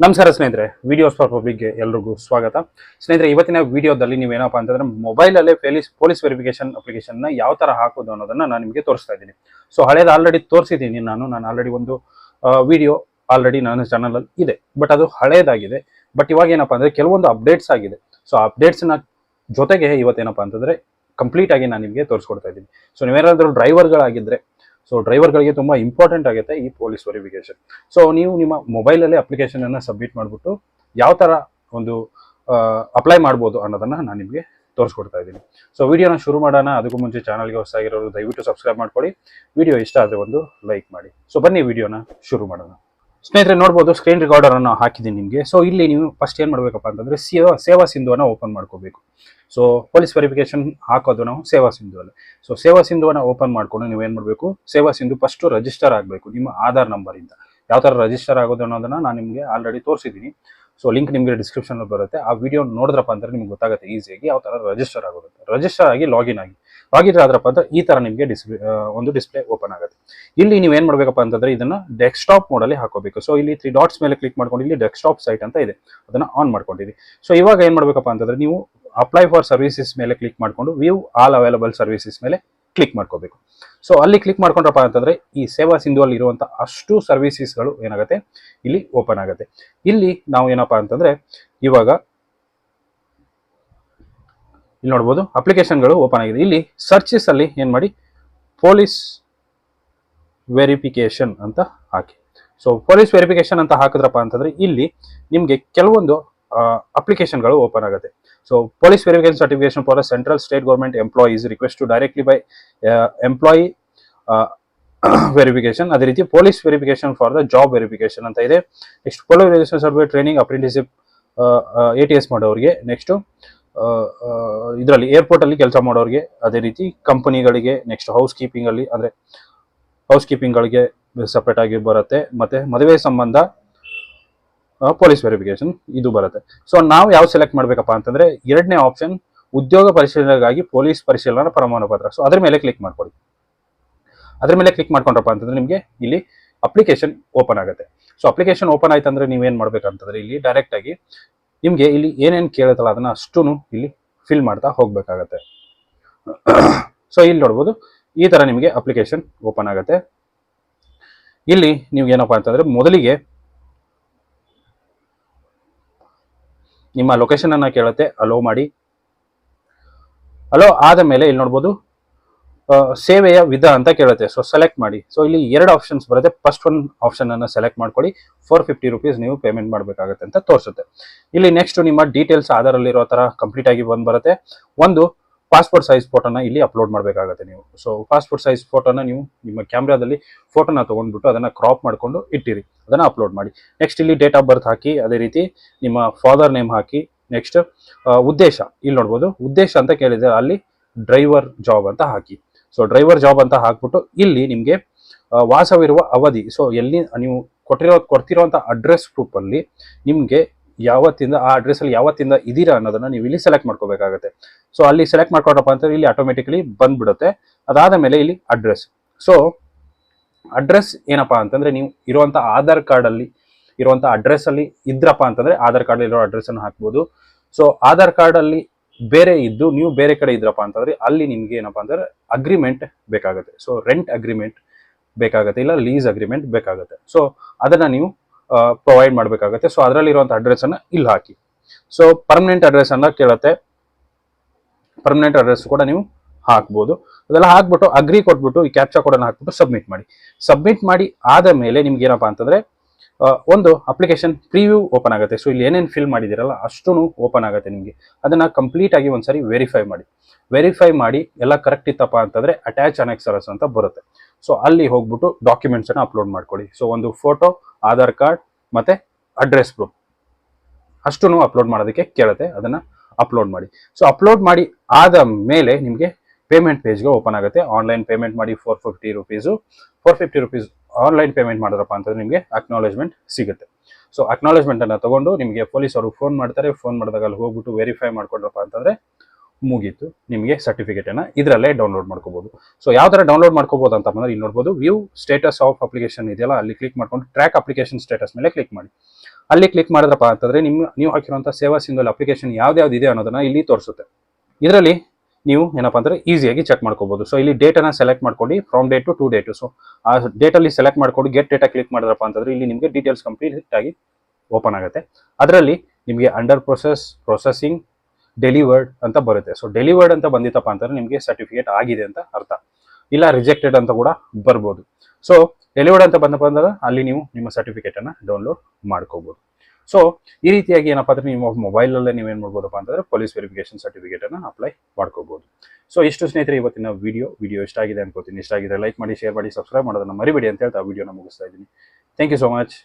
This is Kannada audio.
ನಮಸ್ಕಾರ ಸ್ನೇಹಿತರೆ, ವಿಡಿಯೋಸ್ ಫಾರ್ ಪಬ್ಲಿಕ್ಗೆ ಎಲ್ರಿಗೂ ಸ್ವಾಗತ. ಸ್ನೇಹಿತರೆ, ಇವತ್ತಿನ ವಿಡಿಯೋದಲ್ಲಿ ನೀವೇನಪ್ಪ ಅಂತಂದ್ರೆ ಮೊಬೈಲಲ್ಲೇ ಪೊಲೀಸ್ ವೆರಿಫಿಕೇಶನ್ ಅಪ್ಲಿಕೇಶನ್ನ ಯಾವ ತರ ಹಾಕೋದು ಅನ್ನೋದನ್ನ ನಾನು ನಿಮಗೆ ತೋರಿಸ್ತಾ ಇದ್ದೀನಿ. ಸೊ ಹಳೇದು ಆಲ್ರೆಡಿ ತೋರಿಸಿದ್ದೀನಿ ನಾನು ಆಲ್ರೆಡಿ ಒಂದು ವಿಡಿಯೋ ಆಲ್ರೆಡಿ ನನ್ನ ಚಾನಲ್ ಅಲ್ಲಿ ಇದೆ, ಬಟ್ ಅದು ಹಳೇದಾಗಿದೆ. ಬಟ್ ಇವಾಗ ಏನಪ್ಪಾ ಅಂದ್ರೆ ಕೆಲವೊಂದು ಅಪ್ಡೇಟ್ಸ್ ಆಗಿದೆ. ಸೊ ಅಪ್ಡೇಟ್ಸ್ನ ಜೊತೆಗೆ ಇವತ್ತೇನಪ್ಪ ಅಂತಂದ್ರೆ ಕಂಪ್ಲೀಟ್ ಆಗಿ ನಾನು ನಿಮಗೆ ತೋರಿಸ್ಕೊಡ್ತಾ ಇದ್ದೀನಿ. ಸೊ ನೀವೇನಾದ್ರೂ ಡ್ರೈವರ್ಗಳಾಗಿದ್ರೆ, ಸೊ ಡ್ರೈವರ್ಗಳಿಗೆ ತುಂಬ ಇಂಪಾರ್ಟೆಂಟ್ ಆಗುತ್ತೆ ಈ ಪೊಲೀಸ್ ವೆರಿಫಿಕೇಶನ್. ಸೊ ನೀವು ನಿಮ್ಮ ಮೊಬೈಲಲ್ಲೇ ಅಪ್ಲಿಕೇಶನನ್ನು ಸಬ್ಮಿಟ್ ಮಾಡಿಬಿಟ್ಟು ಯಾವ ಥರ ಒಂದು ಅಪ್ಲೈ ಮಾಡ್ಬೋದು ಅನ್ನೋದನ್ನು ನಾನು ನಿಮಗೆ ತೋರಿಸ್ಕೊಡ್ತಾ ಇದ್ದೀನಿ. ಸೊ ವಿಡಿಯೋನ ಶುರು ಮಾಡೋಣ. ಅದಕ್ಕೂ ಮುಂಚೆ ಚಾನಲ್ಗೆ ಹೊಸದಾಗಿರೋರು ದಯವಿಟ್ಟು ಸಬ್ಸ್ಕ್ರೈಬ್ ಮಾಡ್ಕೊಳ್ಳಿ. ವಿಡಿಯೋ ಇಷ್ಟ ಆದರೆ ಒಂದು ಲೈಕ್ ಮಾಡಿ. ಸೊ ಬನ್ನಿ ವಿಡಿಯೋನ ಶುರು ಮಾಡೋಣ. ಸ್ನೇಹಿತರೆ, ನೋಡ್ಬೋದು ಸ್ಕ್ರೀನ್ ರೆಕಾರ್ಡರ್ ಅನ್ನು ಹಾಕಿದ್ದೀನಿ ನಿಮಗೆ. ಸೊ ಇಲ್ಲಿ ನೀವು ಫಸ್ಟ್ ಏನು ಮಾಡಬೇಕಪ್ಪ ಅಂತಂದರೆ ಸೇವಾ ಸಿಂಧುವನ್ನು ಓಪನ್ ಮಾಡ್ಕೋಬೇಕು. ಸೊ ಪೊಲೀಸ್ ವೆರಿಫಿಕೇಶನ್ ಹಾಕೋದು ನಾವು ಸೇವಾ ಸಿಂಧು ಅಲ್ಲಿ. ಸೊ ಸೇವಾ ಸಿಂಧುವನ್ನು ಓಪನ್ ಮಾಡ್ಕೊಂಡು ನೀವೇನು ಮಾಡಬೇಕು, ಸೇವಾ ಸಿಂಧು ಫಸ್ಟು ರಿಜಿಸ್ಟರ್ ಆಗಬೇಕು ನಿಮ್ಮ ಆಧಾರ್ ನಂಬರಿಂದ. ಯಾವ ಥರ ರಿಜಿಸ್ಟರ್ ಆಗೋದು ಅನ್ನೋದನ್ನು ನಾನು ನಿಮಗೆ ಆಲ್ರೆಡಿ ತೋರಿಸಿದ್ದೀನಿ. ಸೊ ಲಿಂಕ್ ನಿಮಗೆ ಡಿಸ್ಕ್ರಿಪ್ಷನಲ್ಲಿ ಬರುತ್ತೆ. ಆ ವಿಡಿಯೋ ನೋಡಿದ್ರಪ್ಪ ಅಂದರೆ ನಿಮ್ಗೆ ಗೊತ್ತಾಗುತ್ತೆ ಈಸಿಯಾಗಿ ಯಾವ ಥರ ರಿಜಿಸ್ಟರ್ ಆಗೋದು. ರಿಜಿಸ್ಟರ್ ಆಗಿ ಲಾಗಿನ್ ಆದ್ರಪ್ಪ ಅಂದ್ರೆ ಈ ಥರ ನಿಮಗೆ ಒಂದು ಡಿಸ್ಪ್ಲೇ ಓಪನ್ ಆಗುತ್ತೆ. ಇಲ್ಲಿ ನೀವೇನು ಮಾಡಬೇಕಪ್ಪ ಅಂತಂದರೆ ಇದನ್ನು ಡೆಸ್ಕ್ಟಾಪ್ ಮೋಡಲ್ಲಿ ಹಾಕೋಬೇಕು. ಸೊ ಇಲ್ಲಿ 3 ಡಾಟ್ಸ್ ಮೇಲೆ ಕ್ಲಿಕ್ ಮಾಡ್ಕೊಂಡು ಇಲ್ಲಿ ಡೆಸ್ಕ್ಟಾಪ್ ಸೈಟ್ ಅಂತ ಇದೆ, ಅದನ್ನು ಆನ್ ಮಾಡ್ಕೊಂಡಿರಿ. ಸೊ ಇವಾಗ ಏನು ಮಾಡಬೇಕಪ್ಪ ಅಂತಂದರೆ ನೀವು ಅಪ್ಲೈ ಫಾರ್ ಸರ್ವಿಸಸ್ ಮೇಲೆ ಕ್ಲಿಕ್ ಮಾಡಿಕೊಂಡು ವ್ಯೂ ಆಲ್ ಅವೈಲಬಲ್ ಸರ್ವಿಸಸ್ ಮೇಲೆ ಕ್ಲಿಕ್ ಮಾಡ್ಕೋಬೇಕು. ಸೊ ಅಲ್ಲಿ ಕ್ಲಿಕ್ ಮಾಡ್ಕೊಂಡ್ರಪ್ಪ ಅಂತಂದ್ರೆ ಈ ಸೇವಾ ಸಿಂಧು ಅಲ್ಲಿ ಇರುವಂತ ಅಷ್ಟು ಸರ್ವಿಸಸ್ಗಳು ಏನಾಗುತ್ತೆ ಇಲ್ಲಿ ಓಪನ್ ಆಗುತ್ತೆ. ಇಲ್ಲಿ ನಾವು ಏನಪ್ಪಾ ಅಂತಂದ್ರೆ ಇವಾಗ ಇಲ್ಲಿ ನೋಡ್ಬೋದು ಅಪ್ಲಿಕೇಶನ್ಗಳು ಓಪನ್ ಆಗಿದೆ. ಇಲ್ಲಿ ಸರ್ಚಸ್ ಅಲ್ಲಿ ಏನ್ ಮಾಡಿ ಪೊಲೀಸ್ ವೆರಿಫಿಕೇಶನ್ ಅಂತ ಹಾಕಿ. ಸೊ ಪೊಲೀಸ್ ವೆರಿಫಿಕೇಶನ್ ಅಂತ ಹಾಕಿದ್ರಪ್ಪ ಅಂತಂದ್ರೆ ಇಲ್ಲಿ ನಿಮ್ಗೆ ಕೆಲವೊಂದು ಅಪ್ಲಿಕೇಶನ್ಗಳು ಓಪನ್ ಆಗುತ್ತೆ. So police verification certification for central state government employees request to directly by employee verification. ಅದೇ ರೀತಿ police verification for the job verification ಅಂತ ಇದೆ. Next police verification certificate training apprenticeship ATS ಮಾಡೋರಿಗೆ, ನೆಕ್ಸ್ಟ್ ಇದರಲ್ಲಿ ಏರ್ಪೋರ್ಟ್ ಅಲ್ಲಿ ಕೆಲಸ ಮಾಡೋರಿಗೆ, ಅದೇ ರೀತಿ ಕಂಪನಿಗಳಿಗೆ, ನೆಕ್ಸ್ಟ್ ಹೌಸ್ ಕೀಪಿಂಗ್ಗಳಿಗೆ ಸಪ್ರೇಟ್ ಆಗಿ ಬರುತ್ತೆ. ಮತ್ತೆ ಮದುವೆ ಸಂಬಂಧ ಪೊಲೀಸ್ ವೆರಿಫಿಕೇಶನ್ ಇದು ಬರುತ್ತೆ. ಸೊ ನಾವು ಯಾವ ಸೆಲೆಕ್ಟ್ ಮಾಡ್ಬೇಕಪ್ಪ ಅಂತಂದ್ರೆ ಎರಡನೇ ಆಪ್ಷನ್ ಉದ್ಯೋಗ ಪರಿಶೀಲನೆಗಾಗಿ ಪೊಲೀಸ್ ಪರಿಶೀಲನಾ ಪ್ರಮಾಣ ಪತ್ರ. ಸೊ ಅದ್ರ ಮೇಲೆ ಕ್ಲಿಕ್ ಮಾಡ್ಕೊಳ್ಳಿ. ಅದ್ರ ಮೇಲೆ ಕ್ಲಿಕ್ ಮಾಡ್ಕೊಂಡ್ರಪ್ಪ ಅಂತಂದ್ರೆ ನಿಮಗೆ ಇಲ್ಲಿ ಅಪ್ಲಿಕೇಶನ್ ಓಪನ್ ಆಗುತ್ತೆ. ಸೊ ಅಪ್ಲಿಕೇಶನ್ ಓಪನ್ ಆಯ್ತು ಅಂದ್ರೆ ನೀವೇನ್ ಮಾಡ್ಬೇಕಂತಂದ್ರೆ ಇಲ್ಲಿ ಡೈರೆಕ್ಟ್ ಆಗಿ ನಿಮ್ಗೆ ಇಲ್ಲಿ ಏನೇನು ಕೇಳುತ್ತಲ್ಲ ಅದನ್ನ ಅಷ್ಟೂ ಇಲ್ಲಿ ಫಿಲ್ ಮಾಡ್ತಾ ಹೋಗ್ಬೇಕಾಗತ್ತೆ. ಸೊ ಇಲ್ಲಿ ನೋಡ್ಬೋದು ಈ ತರ ನಿಮಗೆ ಅಪ್ಲಿಕೇಶನ್ ಓಪನ್ ಆಗುತ್ತೆ. ಇಲ್ಲಿ ನೀವು ಏನಪ್ಪಾ ಅಂತಂದ್ರೆ ಮೊದಲಿಗೆ ನಿಮ್ಮ ಲೊಕೇಶನ್ ಅನ್ನ ಕೇಳುತ್ತೆ, ಅಲೋ ಮಾಡಿ. ಅಲೋ ಆದ ಮೇಲೆ ಇಲ್ಲಿ ನೋಡ್ಬೋದು ಸೇವೆಯ ವಿಧ ಅಂತ ಕೇಳುತ್ತೆ. ಸೊ ಸೆಲೆಕ್ಟ್ ಮಾಡಿ. ಸೊ ಇಲ್ಲಿ 2 ಆಪ್ಷನ್ಸ್ ಬರುತ್ತೆ. ಫಸ್ಟ್ ಒನ್ ಆಪ್ಷನ್ ಅನ್ನು ಸೆಲೆಕ್ಟ್ ಮಾಡ್ಕೊಳ್ಳಿ. 450 ರೂಪೀಸ್ ನೀವು ಪೇಮೆಂಟ್ ಮಾಡಬೇಕಾಗುತ್ತೆ ಅಂತ ತೋರಿಸುತ್ತೆ. ಇಲ್ಲಿ ನೆಕ್ಸ್ಟ್ ನಿಮ್ಮ ಡೀಟೇಲ್ಸ್ ಆಧಾರಲ್ಲಿರೋ ತರ ಕಂಪ್ಲೀಟ್ ಆಗಿ ಬರುತ್ತೆ. ಒಂದು ಪಾಸ್ಪೋರ್ಟ್ ಸೈಜ್ ಫೋಟೋನ ಇಲ್ಲಿ ಅಪ್ಲೋಡ್ ಮಾಡಬೇಕಾಗುತ್ತೆ ನೀವು. ಸೊ ಪಾಸ್ಪೋರ್ಟ್ ಸೈಜ್ ಫೋಟೋನ ನೀವು ನಿಮ್ಮ ಕ್ಯಾಮ್ರಾದಲ್ಲಿ ಫೋಟೋನ ತಗೊಂಡ್ಬಿಟ್ಟು ಅದನ್ನ ಕ್ರಾಪ್ ಮಾಡ್ಕೊಂಡು ಇಟ್ಟಿರಿ, ಅದನ್ನ ಅಪ್ಲೋಡ್ ಮಾಡಿ. ನೆಕ್ಸ್ಟ್ ಇಲ್ಲಿ ಡೇಟ್ ಆಫ್ ಬರ್ತ್ ಹಾಕಿ, ಅದೇ ರೀತಿ ನಿಮ್ಮ ಫಾದರ್ ನೇಮ್ ಹಾಕಿ. ನೆಕ್ಸ್ಟ್ ಉದ್ದೇಶ ಇಲ್ಲಿ ನೋಡ್ಬೋದು, ಉದ್ದೇಶ ಅಂತ ಕೇಳಿದ್ರೆ ಅಲ್ಲಿ ಡ್ರೈವರ್ ಜಾಬ್ ಅಂತ ಹಾಕಿ. ಸೊ ಡ್ರೈವರ್ ಜಾಬ್ ಅಂತ ಹಾಕ್ಬಿಟ್ಟು ಇಲ್ಲಿ ನಿಮಗೆ ವಾಸವಿರುವ ಅವಧಿ, ಸೊ ಎಲ್ಲಿ ನೀವು ಕೊಡ್ತಿರುವಂಥ ಅಡ್ರೆಸ್ ಪ್ರೂಫ್ ಅಲ್ಲಿ ನಿಮಗೆ ಯಾವತ್ತಿಂದ ಆ ಅಡ್ರೆಸ್ ಅಲ್ಲಿ ಯಾವತ್ತಿಂದ ಇದೀರಾ ಅನ್ನೋದನ್ನ ನೀವು ಇಲ್ಲಿ ಸೆಲೆಕ್ಟ್ ಮಾಡ್ಕೋಬೇಕಾಗುತ್ತೆ. ಸೊ ಅಲ್ಲಿ ಸೆಲೆಕ್ಟ್ ಮಾಡ್ಕೊಂಡ್ರಪ್ಪ ಅಂತ ಇಲ್ಲಿ ಆಟೋಮೆಟಿಕಲಿ ಬಂದ್ಬಿಡುತ್ತೆ. ಅದಾದ ಮೇಲೆ ಇಲ್ಲಿ ಅಡ್ರೆಸ್. ಸೊ ಅಡ್ರೆಸ್ ಏನಪ್ಪಾ ಅಂತಂದ್ರೆ ನೀವು ಇರುವಂತ ಆಧಾರ್ ಕಾರ್ಡ್ ಅಲ್ಲಿ ಇರುವಂತ ಅಡ್ರೆಸ್ ಅಲ್ಲಿ ಇದ್ರಪ್ಪ ಅಂತಂದ್ರೆ ಆಧಾರ್ ಕಾರ್ಡ್ ಇರೋ ಅಡ್ರೆಸ್ ಅನ್ನು ಹಾಕ್ಬೋದು. ಸೊ ಆಧಾರ್ ಕಾರ್ಡ್ ಅಲ್ಲಿ ಬೇರೆ ಇದ್ದು ನೀವು ಬೇರೆ ಕಡೆ ಇದ್ರಪ್ಪ ಅಂತಂದ್ರೆ ಅಲ್ಲಿ ನಿಮ್ಗೆ ಏನಪ್ಪಾ ಅಂತಂದ್ರೆ ಅಗ್ರಿಮೆಂಟ್ ಬೇಕಾಗುತ್ತೆ. ಸೊ ರೆಂಟ್ ಅಗ್ರಿಮೆಂಟ್ ಬೇಕಾಗುತ್ತೆ, ಇಲ್ಲ ಲೀಸ್ ಅಗ್ರಿಮೆಂಟ್ ಬೇಕಾಗುತ್ತೆ. ಸೊ ಅದನ್ನ ನೀವು ಪ್ರೊವೈಡ್ ಮಾಡಬೇಕಾಗುತ್ತೆ. ಸೊ ಅದರಲ್ಲಿರುವಂಥ ಅಡ್ರೆಸ್ ಅನ್ನ ಇಲ್ಲಿ ಹಾಕಿ. ಸೊ ಪರ್ಮನೆಂಟ್ ಅಡ್ರೆಸ್ ಅನ್ನ ಕೇಳುತ್ತೆ, ಪರ್ಮನೆಂಟ್ ಅಡ್ರೆಸ್ ಕೂಡ ನೀವು ಹಾಕ್ಬೋದು. ಅದೆಲ್ಲ ಹಾಕ್ಬಿಟ್ಟು ಅಗ್ರಿ ಕೊಟ್ಬಿಟ್ಟು ಈ ಕ್ಯಾಪ್ಚಾ ಕೋಡನ್ನು ಹಾಕ್ಬಿಟ್ಟು ಸಬ್ಮಿಟ್ ಮಾಡಿ. ಸಬ್ಮಿಟ್ ಮಾಡಿ ಆದ ಮೇಲೆ ನಿಮ್ಗೆ ಏನಪ್ಪಾ ಅಂತಂದ್ರೆ ಒಂದು ಅಪ್ಲಿಕೇಶನ್ ಪ್ರಿವ್ಯೂ ಓಪನ್ ಆಗುತ್ತೆ. ಸೊ ಇಲ್ಲಿ ಏನೇನು ಫಿಲ್ ಮಾಡಿದಿರಲ್ಲ ಅಷ್ಟೂ ಓಪನ್ ಆಗುತ್ತೆ ನಿಮಗೆ. ಅದನ್ನ ಕಂಪ್ಲೀಟ್ ಆಗಿ ಒಂದ್ಸರಿ ವೆರಿಫೈ ಮಾಡಿ ಎಲ್ಲ ಕರೆಕ್ಟ್ ಇತ್ತಪ್ಪ ಅಂತಂದ್ರೆ ಅಟ್ಯಾಚ್ ಅನೆಕ್ಸರ್ಸ್ ಅಂತ ಬರುತ್ತೆ. ಸೊ ಅಲ್ಲಿ ಹೋಗ್ಬಿಟ್ಟು ಡಾಕ್ಯುಮೆಂಟ್ಸ್ ಅನ್ನ ಅಪ್ಲೋಡ್ ಮಾಡ್ಕೊಳ್ಳಿ. ಸೊ ಒಂದು ಫೋಟೋ, ಆಧಾರ್ ಕಾರ್ಡ್ ಮತ್ತೆ ಅಡ್ರೆಸ್ ಪ್ರೂಫ್ ಅಷ್ಟೂ ಅಪ್ಲೋಡ್ ಮಾಡೋದಕ್ಕೆ ಕೇಳುತ್ತೆ, ಅದನ್ನ ಅಪ್ಲೋಡ್ ಮಾಡಿ. ಸೊ ಅಪ್ಲೋಡ್ ಮಾಡಿ ಆದ ಮೇಲೆ ನಿಮಗೆ ಪೇಮೆಂಟ್ ಪೇಜ್ಗೆ ಓಪನ್ ಆಗುತ್ತೆ. ಆನ್ಲೈನ್ ಪೇಮೆಂಟ್ ಮಾಡಿ 450 ರೂಪೀಸ್ ಆನ್ಲೈನ್ ಪೇಮೆಂಟ್ ಮಾಡಿದ್ರಪ್ಪ ಅಂತಂದ್ರೆ ನಿಮಗೆ ಅಕ್ನಾಲೇಜ್ಮೆಂಟ್ ಸಿಗುತ್ತೆ. ಸೊ ಅಕ್ನಾಲೇಜ್ಮೆಂಟ್ ಅನ್ನ ತಗೊಂಡು ನಿಮಗೆ ಪೊಲೀಸ್ ಅವರು ಫೋನ್ ಮಾಡ್ತಾರೆ. ಫೋನ್ ಮಾಡಿದಾಗ ಅಲ್ಲಿ ಹೋಗ್ಬಿಟ್ಟು ವೆರಿಫೈ ಮಾಡ್ಕೊಂಡ್ರಪ್ಪ ಅಂತಂದ್ರೆ ಮುಗೀತು, ನಿಮಗೆ ಸರ್ಟಿಫಿಕೇಟ್ ಅನ್ನ ಇದರಲ್ಲೇ ಡೌನ್ಲೋಡ್ ಮಾಡ್ಕೋಬಹುದು. ಸೊ ಯಾವ ತರ ಡೌನ್ಲೋಡ್ ಮಾಡ್ಕೋಬಹುದು ಅಂತ ಅಂದ್ರೆ ಇಲ್ಲಿ ನೋಡ್ಬೋದು ವ್ಯೂ ಸ್ಟೇಟಸ್ ಆಫ್ ಅಪ್ಲಿಕೇಶನ್ ಇದೆಯಲ್ಲ, ಅಲ್ಲಿ ಕ್ಲಿಕ್ ಮಾಡ್ಕೊಂಡು ಟ್ರ್ಯಾಕ್ ಅಪ್ಲಿಕೇಶನ್ ಸ್ಟೇಟಸ್ ಮೇಲೆ ಕ್ಲಿಕ್ ಮಾಡಿ. ಅಲ್ಲಿ ಕ್ಲಿಕ್ ಮಾಡಿದ್ರಪ್ಪ ಅಂತಂದ್ರೆ ನೀವು ಹಾಕಿರುವಂಥ ಸೇವಾ ಸಿಂಧು ಅಪ್ಲಿಕೇಶನ್ ಯಾವ್ದು ಇದೆ ಅನ್ನೋದನ್ನ ಇಲ್ಲಿ ತೋರಿಸುತ್ತೆ. ಇದರಲ್ಲಿ ನೀವು ಏನಪ್ಪಾ ಅಂದ್ರೆ ಈಸಿಯಾಗಿ ಚೆಕ್ ಮಾಡ್ಕೋಬಹುದು. ಸೊ ಇಲ್ಲಿ ಡೇಟನ್ನ ಸೆಲೆಕ್ಟ್ ಮಾಡ್ಕೊಂಡು from date to date, so ಆ ಡೇಟಲ್ಲಿ ಸೆಲೆಕ್ಟ್ ಮಾಡ್ಕೊಂಡು ಗೆಟ್ ಡೇಟಾ ಕ್ಲಿಕ್ ಮಾಡಿದ್ರಪ್ಪ ಅಂತಂದ್ರೆ ಇಲ್ಲಿ ನಿಮಗೆ ಡೀಟೇಲ್ಸ್ ಕಂಪ್ಲೀಟ್ ಆಗಿ ಓಪನ್ ಆಗುತ್ತೆ. ಅದರಲ್ಲಿ ನಿಮಗೆ ಅಂಡರ್ ಪ್ರೊಸೆಸಿಂಗ್, ಡೆಲಿವರ್ಡ್ ಅಂತ ಬರುತ್ತೆ. ಸೊ ಡೆಲಿವರ್ಡ್ ಅಂತ ಬಂದಿತ್ತಪ್ಪ ಅಂತಂದ್ರೆ ನಿಮಗೆ ಸರ್ಟಿಫಿಕೇಟ್ ಆಗಿದೆ ಅಂತ ಅರ್ಥ, ಇಲ್ಲ ರಿಜೆಕ್ಟೆಡ್ ಅಂತ ಕೂಡ ಬರ್ಬೋದು. ಸೊ ಡೆಲಿವರ್ಡ್ ಅಂತ ಬಂದಪ್ಪ ಅಂದ್ರೆ ಅಲ್ಲಿ ನೀವು ನಿಮ್ಮ ಸರ್ಟಿಫಿಕೇಟ್ ಅನ್ನ ಡೌನ್ಲೋಡ್ ಮಾಡ್ಕೋಬಹುದು. ಸೊ ಈ ರೀತಿಯಾಗಿ ಏನಪ್ಪಾ ಅಂದ್ರೆ ನಿಮ್ಮ ಮೊಬೈಲಲ್ಲೇ ನೀವೇನ್ ಮಾಡ್ಬೋದಪ್ಪ ಅಂತಂದ್ರೆ ಪೊಲೀಸ್ ವೆರಿಫಿಕೇಶನ್ ಸರ್ಟಿಫಿಕೇಟ್ ಅನ್ನ ಅಪ್ಲೈ ಮಾಡ್ಕೋಬಹುದು. ಸೊ ಇಷ್ಟು ಸ್ನೇಹಿತರೆ ಇವತ್ತಿನ ವಿಡಿಯೋ ಇಷ್ಟ ಆಗಿದೆ ಅನ್ಕೋತೀನಿ. ಇಷ್ಟ ಆಗಿದ್ರೆ ಲೈಕ್ ಮಾಡಿ, ಶೇರ್ ಮಾಡಿ, ಸಬ್ಸ್ಕ್ರೈಬ್ ಮಾಡೋದನ್ನ ಮರಿಬೇಡಿ ಅಂತ ಹೇಳ್ತಾ ವಿಡಿಯೋನ ಮುಗಿಸ್ತಾ ಇದ್ದೀನಿ. Thank you so much.